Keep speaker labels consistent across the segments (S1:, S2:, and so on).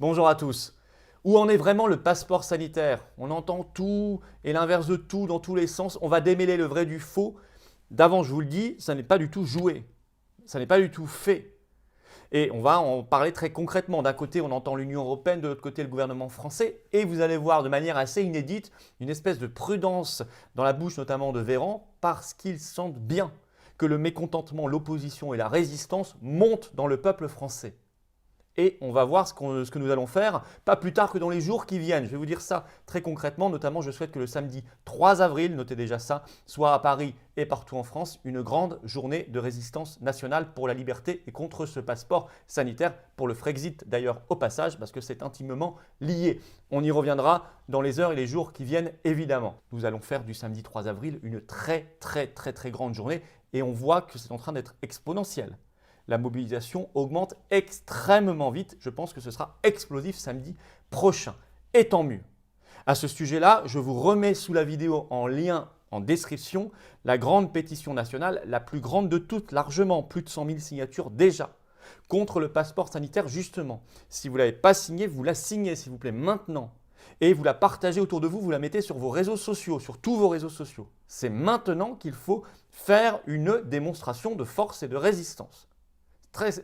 S1: Bonjour à tous. Où en est vraiment le passeport sanitaire? On entend tout et l'inverse de tout dans tous les sens. On va démêler le vrai du faux. D'avant, je vous le dis, ça n'est pas du tout joué. Ça n'est pas du tout fait. Et on va en parler très concrètement. D'un côté, on entend l'Union européenne, de l'autre côté, le gouvernement français. Et vous allez voir de manière assez inédite une espèce de prudence dans la bouche notamment de Véran parce qu'ils sentent bien que le mécontentement, l'opposition et la résistance montent dans le peuple français. Et on va voir ce que nous allons faire, pas plus tard que dans les jours qui viennent. Je vais vous dire ça très concrètement, notamment je souhaite que le samedi 3 avril, notez déjà ça, soit à Paris et partout en France, une grande journée de résistance nationale pour la liberté et contre ce passeport sanitaire, pour le Frexit d'ailleurs au passage, parce que c'est intimement lié. On y reviendra dans les heures et les jours qui viennent évidemment. Nous allons faire du samedi 3 avril une très grande journée et on voit que c'est en train d'être exponentiel. La mobilisation augmente extrêmement vite. Je pense que ce sera explosif samedi prochain. Et tant mieux. À ce sujet-là, je vous remets sous la vidéo en lien en description la grande pétition nationale, la plus grande de toutes, largement, plus de 100 000 signatures déjà, contre le passeport sanitaire justement. Si vous ne l'avez pas signée, vous la signez s'il vous plaît maintenant. Et vous la partagez autour de vous, vous la mettez sur vos réseaux sociaux, sur tous vos réseaux sociaux. C'est maintenant qu'il faut faire une démonstration de force et de résistance.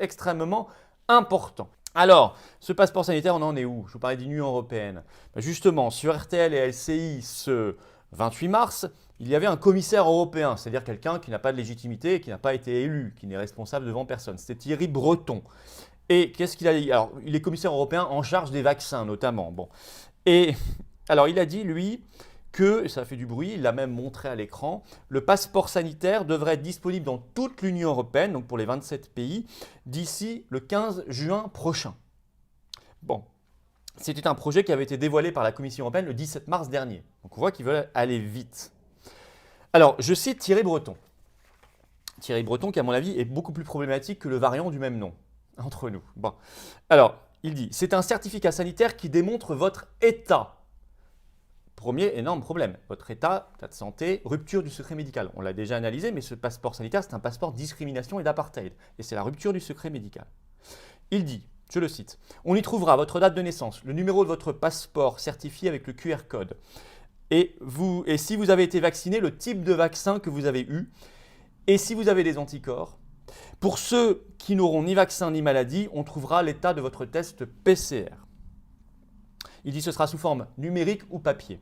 S1: Extrêmement important. Alors, ce passeport sanitaire, on en est où? Je vous parlais de l'Union européenne. Justement, sur RTL et LCI, ce 28 mars, il y avait un commissaire européen, c'est-à-dire quelqu'un qui n'a pas de légitimité et qui n'a pas été élu, qui n'est responsable devant personne. C'était Thierry Breton. Et qu'est-ce qu'il a dit? Alors, il est commissaire européen en charge des vaccins notamment. Bon. Et alors, il a dit, lui, que, et ça fait du bruit, il l'a même montré à l'écran, le passeport sanitaire devrait être disponible dans toute l'Union européenne, donc pour les 27 pays, d'ici le 15 juin prochain. Bon, c'était un projet qui avait été dévoilé par la Commission européenne le 17 mars dernier. Donc on voit qu'ils veulent aller vite. Alors, je cite Thierry Breton. Thierry Breton qui, à mon avis, est beaucoup plus problématique que le variant du même nom, entre nous. Bon, alors, il dit, c'est un certificat sanitaire qui démontre votre état. Premier énorme problème, votre état de santé, rupture du secret médical. On l'a déjà analysé, mais ce passeport sanitaire, c'est un passeport de discrimination et d'apartheid. Et c'est la rupture du secret médical. Il dit, je le cite, « On y trouvera votre date de naissance, le numéro de votre passeport certifié avec le QR code, et si vous avez été vacciné, le type de vaccin que vous avez eu, et si vous avez des anticorps. Pour ceux qui n'auront ni vaccin ni maladie, on trouvera l'état de votre test PCR. » Il dit, ce sera sous forme numérique ou papier.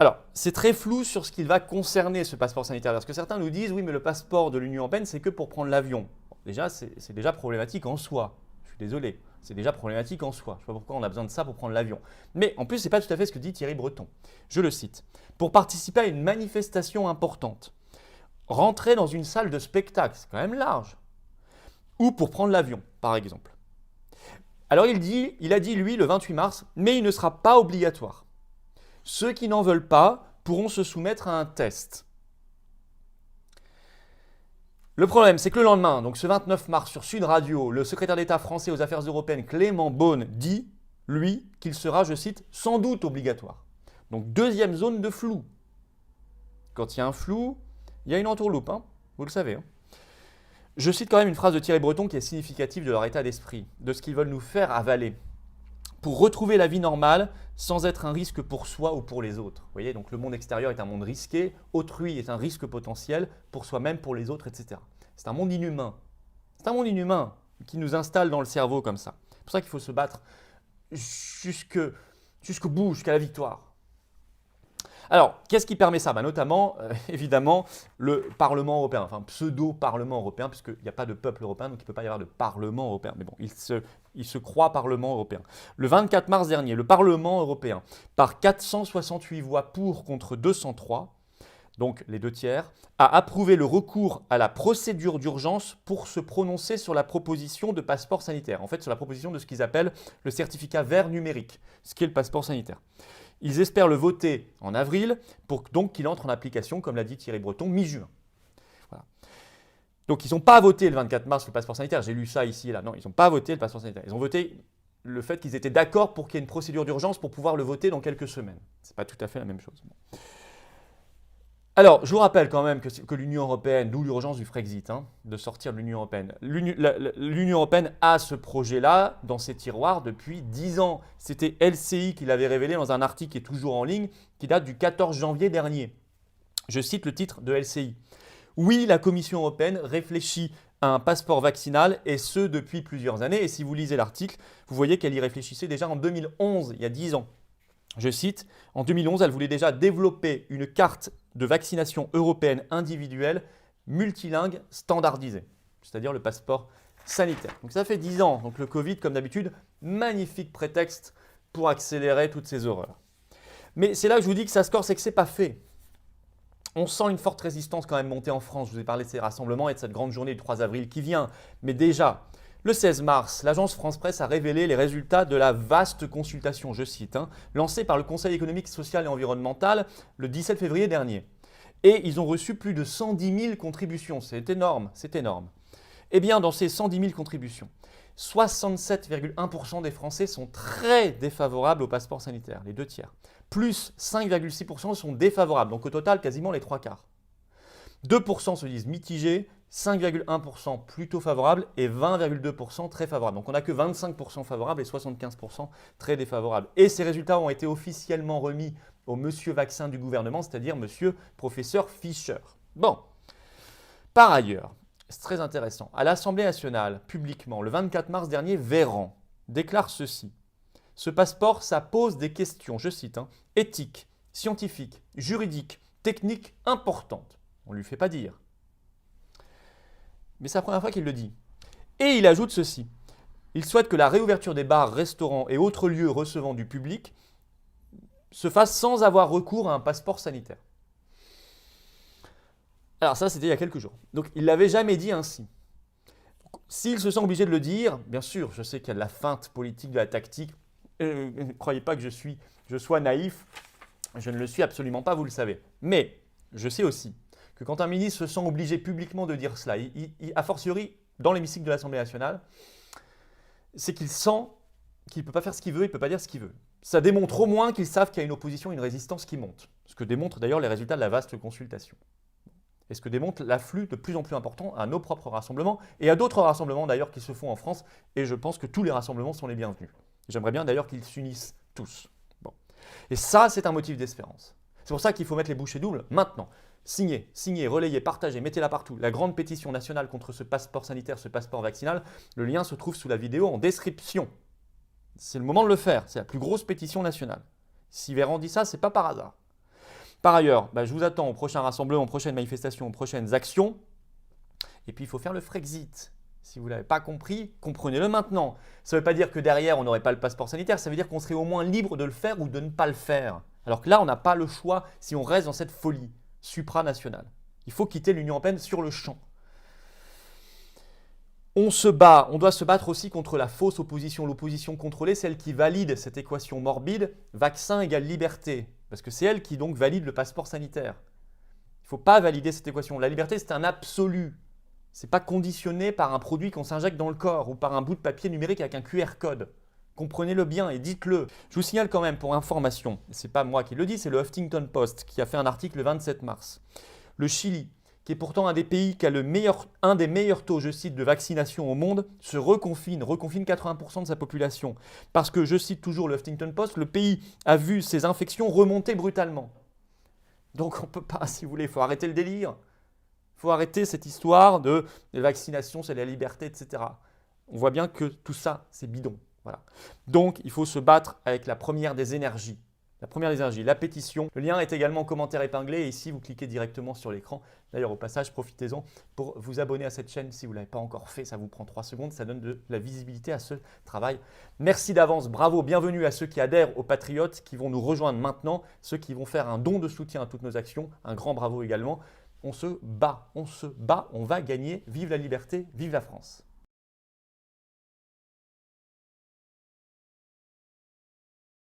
S1: Alors, c'est très flou sur ce qu'il va concerner ce passeport sanitaire, parce que certains nous disent, oui, mais le passeport de l'Union européenne, c'est que pour prendre l'avion. Bon, déjà, c'est déjà problématique en soi. Je suis désolé, c'est déjà problématique en soi. Je ne sais pas pourquoi on a besoin de ça pour prendre l'avion. Mais en plus, ce n'est pas tout à fait ce que dit Thierry Breton. Je le cite. Pour participer à une manifestation importante, rentrer dans une salle de spectacle, c'est quand même large, ou pour prendre l'avion, par exemple. Alors, il a dit, lui, le 28 mars, mais il ne sera pas obligatoire. Ceux qui n'en veulent pas pourront se soumettre à un test. Le problème, c'est que le lendemain, donc ce 29 mars, sur Sud Radio, le secrétaire d'État français aux Affaires européennes, Clément Beaune, dit, lui, qu'il sera, je cite, sans doute obligatoire. Donc, deuxième zone de flou. Quand il y a un flou, il y a une entourloupe, hein, vous le savez. Hein. Je cite quand même une phrase de Thierry Breton qui est significative de leur état d'esprit, de ce qu'ils veulent nous faire avaler. Pour retrouver la vie normale sans être un risque pour soi ou pour les autres. Vous voyez, donc le monde extérieur est un monde risqué, autrui est un risque potentiel pour soi-même, pour les autres, etc. C'est un monde inhumain. C'est un monde inhumain qui nous installe dans le cerveau comme ça. C'est pour ça qu'il faut se battre jusqu'au bout, jusqu'à la victoire. Alors, qu'est-ce qui permet ça? Notamment, évidemment, le Parlement européen, enfin pseudo-Parlement européen, puisqu'il n'y a pas de peuple européen, donc il ne peut pas y avoir de Parlement européen. Mais bon, il se croit Parlement européen. Le 24 mars dernier, le Parlement européen, par 468 voix pour contre 203, donc les 2/3, a approuvé le recours à la procédure d'urgence pour se prononcer sur la proposition de passeport sanitaire. En fait, sur la proposition de ce qu'ils appellent le certificat vert numérique, ce qui est le passeport sanitaire. Ils espèrent le voter en avril pour donc qu'il entre en application, comme l'a dit Thierry Breton, mi-juin. Voilà. Donc, ils n'ont pas voté le 24 mars le passeport sanitaire. J'ai lu ça ici et là. Non, ils n'ont pas voté le passeport sanitaire. Ils ont voté le fait qu'ils étaient d'accord pour qu'il y ait une procédure d'urgence pour pouvoir le voter dans quelques semaines. Ce n'est pas tout à fait la même chose. Alors, je vous rappelle quand même que l'Union européenne, d'où l'urgence du Frexit, hein, de sortir de l'Union européenne. L'Union européenne a ce projet-là dans ses tiroirs depuis 10 ans. C'était LCI qui l'avait révélé dans un article qui est toujours en ligne, qui date du 14 janvier dernier. Je cite le titre de LCI. Oui, la Commission européenne réfléchit à un passeport vaccinal et ce depuis plusieurs années. Et si vous lisez l'article, vous voyez qu'elle y réfléchissait déjà en 2011, il y a 10 ans. Je cite, en 2011, elle voulait déjà développer une carte de vaccination européenne individuelle, multilingue, standardisée, c'est-à-dire le passeport sanitaire. Donc ça fait 10 ans. Donc le Covid, comme d'habitude, magnifique prétexte pour accélérer toutes ces horreurs. Mais c'est là que je vous dis que ça score, c'est que ce n'est pas fait. On sent une forte résistance quand même monter en France. Je vous ai parlé de ces rassemblements et de cette grande journée du 3 avril qui vient. Mais déjà, le 16 mars, l'agence France Presse a révélé les résultats de la vaste consultation, je cite, lancée par le Conseil économique, social et environnemental le 17 février dernier. Et ils ont reçu plus de 110 000 contributions. C'est énorme, c'est énorme. Eh bien, dans ces 110 000 contributions, 67,1% des Français sont très défavorables au passeport sanitaire, les 2 tiers. Plus 5,6% sont défavorables, donc au total quasiment les 3 quarts. 2% se disent mitigés, 5,1% plutôt favorables et 20,2% très favorables. Donc on n'a que 25% favorables et 75% très défavorables. Et ces résultats ont été officiellement remis au monsieur vaccin du gouvernement, c'est-à-dire monsieur professeur Fischer. Bon, par ailleurs, c'est très intéressant, à l'Assemblée nationale, publiquement, le 24 mars dernier, Véran déclare ceci. Ce passeport, ça pose des questions, je cite, éthiques, scientifiques, juridiques, techniques importantes. On ne lui fait pas dire. Mais c'est la première fois qu'il le dit. Et il ajoute ceci. Il souhaite que la réouverture des bars, restaurants et autres lieux recevant du public se fasse sans avoir recours à un passeport sanitaire. Alors ça, c'était il y a quelques jours. Donc il ne l'avait jamais dit ainsi. S'il se sent obligé de le dire, bien sûr, je sais qu'il y a de la feinte politique, de la tactique. Ne croyez pas que je sois naïf. Je ne le suis absolument pas, vous le savez. Mais je sais aussi que quand un ministre se sent obligé publiquement de dire cela, a fortiori dans l'hémicycle de l'Assemblée nationale, c'est qu'il sent qu'il ne peut pas faire ce qu'il veut, il ne peut pas dire ce qu'il veut. Ça démontre au moins qu'ils savent qu'il y a une opposition, une résistance qui monte. Ce que démontrent d'ailleurs les résultats de la vaste consultation. Et ce que démontre l'afflux de plus en plus important à nos propres rassemblements et à d'autres rassemblements d'ailleurs qui se font en France. Et je pense que tous les rassemblements sont les bienvenus. J'aimerais bien d'ailleurs qu'ils s'unissent tous. Bon. Et ça, c'est un motif d'espérance. C'est pour ça qu'il faut mettre les bouchées doubles maintenant. Signez, relayez, partagez, mettez-la partout. La grande pétition nationale contre ce passeport sanitaire, ce passeport vaccinal, le lien se trouve sous la vidéo en description. C'est le moment de le faire. C'est la plus grosse pétition nationale. Si Véran dit ça, ce n'est pas par hasard. Par ailleurs, je vous attends au prochain rassemblement, aux prochaines manifestations, aux prochaines actions. Et puis, il faut faire le Frexit. Si vous ne l'avez pas compris, comprenez-le maintenant. Ça ne veut pas dire que derrière, on n'aurait pas le passeport sanitaire. Ça veut dire qu'on serait au moins libre de le faire ou de ne pas le faire. Alors que là, on n'a pas le choix si on reste dans cette folie supranationale. Il faut quitter l'Union européenne sur le champ. On doit se battre aussi contre la fausse opposition, l'opposition contrôlée, celle qui valide cette équation morbide, vaccin égale liberté, parce que c'est elle qui donc valide le passeport sanitaire. Il ne faut pas valider cette équation. La liberté, c'est un absolu. Ce n'est pas conditionné par un produit qu'on s'injecte dans le corps ou par un bout de papier numérique avec un QR code. Comprenez-le bien et dites-le. Je vous signale quand même pour information, ce n'est pas moi qui le dis, c'est le Huffington Post qui a fait un article le 27 mars. Le Chili, qui est pourtant un des pays qui a un des meilleurs taux, je cite, de vaccination au monde, se reconfine 80% de sa population. Parce que, je cite toujours le Huffington Post, le pays a vu ses infections remonter brutalement. Donc on ne peut pas, si vous voulez, il faut arrêter le délire. Il faut arrêter cette histoire de vaccination, c'est la liberté, etc. On voit bien que tout ça, c'est bidon. Voilà. Donc il faut se battre avec la première des énergies. La pétition. Le lien est également en commentaire épinglé et ici, vous cliquez directement sur l'écran. D'ailleurs, au passage, profitez-en pour vous abonner à cette chaîne si vous ne l'avez pas encore fait. Ça vous prend 3 secondes, ça donne de la visibilité à ce travail. Merci d'avance, bravo, bienvenue à ceux qui adhèrent aux Patriotes, qui vont nous rejoindre maintenant, ceux qui vont faire un don de soutien à toutes nos actions. Un grand bravo également. On se bat, on va gagner. Vive la liberté, vive la France.